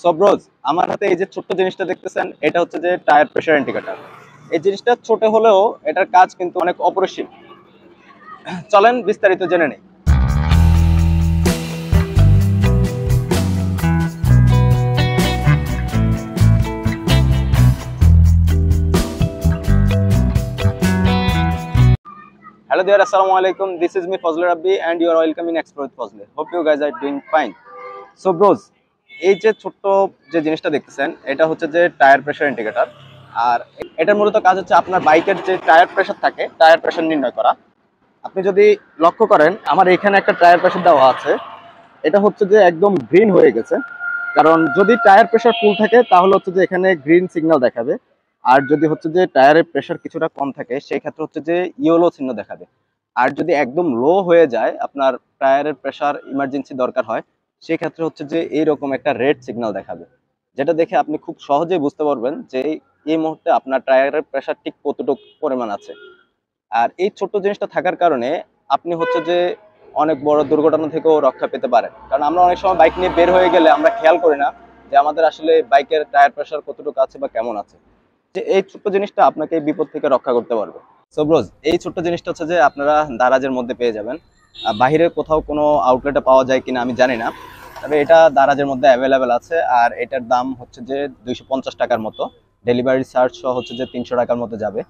So Broz, আমার হাতে এই যে ছোট্ট জিনিসটা দেখতেছেন, এটা হচ্ছে যে টায়ার প্রেসার ইন্ডিকেটর। এই জিনিসটা ছোট হলেও এটার কাজ কিন্তু অনেক অপরিসীম। চলেন বিস্তারিত জেনে নেই। Hello there, assalamu alaikum. This is me Fazlur Rabbi and you are welcome in Explore with Fazlur. Hope you guys are doing fine. So bros, এই যে ছোট্ট যে জিনিসটা দেখতেছেন, এটা হচ্ছে যে টায়ার প্রেসার ইন্ডিকেটর। আর এটার মূলত কাজ হচ্ছে আপনার বাইকের যে টায়ার প্রেসার থাকে, টায়ার প্রেসার নির্ণয় করা। আপনি যদি লক্ষ্য করেন, আমার এখানে একটা টায়ার প্রেসার দেওয়া আছে, এটা হচ্ছে যে একদম গ্রিন হয়ে গেছে। কারণ যদি টায়ার প্রেসার ফুল থাকে তাহলে হচ্ছে যে এখানে গ্রিন সিগন্যাল দেখাবে। আর যদি হচ্ছে যে টায়ারের প্রেসার কিছুটা কম থাকে সেই ক্ষেত্রে হচ্ছে যে ইয়েলো চিহ্ন দেখাবে। আর যদি একদম লো হয়ে যায়, আপনার টায়ারের প্রেসার ইমার্জেন্সি দরকার হয়, সেই ক্ষেত্রে হচ্ছে যে এইরকম একটা রেড সিগন্যাল দেখাবে। যেটা দেখে আপনি খুব সহজেই বুঝতে পারবেন যে এই মুহূর্তে আপনার টায়ারের প্রেসার ঠিক কতটুকু পরিমাণ আছে। আর এই ছোট্ট জিনিসটা থাকার কারণে আপনি হচ্ছে যে অনেক বড় দুর্ঘটনা থেকেও রক্ষা পেতে পারেন। কারণ আমরা অনেক সময় বাইক নিয়ে বের হয়ে গেলে আমরা খেয়াল করি না যে আমাদের আসলে বাইকের টায়ার প্রেসার কতটুকু আছে বা কেমন আছে। যে এই ছোট্ট জিনিসটা আপনাকে এই বিপদ থেকে রক্ষা করতে পারবে। সো ব্রোজ, এই ছোট্ট জিনিসটা হচ্ছে যে আপনারা দারাজের মধ্যে পেয়ে যাবেন। বাইরে কোথাও কোনো আউটলেটে পাওয়া যায় কিনা আমি জানি না, তবে এটা দারাজের মধ্যে অ্যাভেলেবেল আছে। আর এটার দাম হচ্ছে যে 250 টাকার মতো। ডেলিভারি চার্জ সহ হচ্ছে যে 300 টাকার মতো যাবে।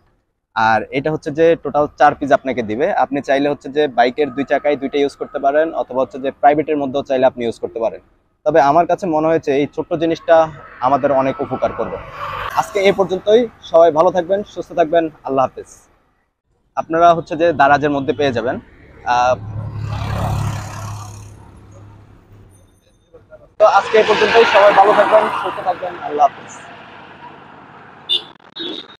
আর এটা হচ্ছে যে টোটাল 4 পিস আপনাকে দিবে। আপনি চাইলে হচ্ছে যে বাইকের 2 চাকায় দুইটা ইউজ করতে পারেন, অথবা হচ্ছে যে প্রাইভেটের মধ্যেও চাইলে আপনি ইউজ করতে পারেন। তবে আমার কাছে মনে হয়েছে এই ছোট্ট জিনিসটা আমাদের অনেক উপকার করবে। আজকে এই পর্যন্তই। সবাই ভালো থাকবেন, সুস্থ থাকবেন। আল্লাহ হাফেজ। আপনারা হচ্ছে যে দারাজের মধ্যে পেয়ে যাবেন। আহ, তো আজকে এই পর্যন্তই। সবাই ভালো থাকবেন, সুস্থ থাকবেন। আল্লাহ হাফেজ।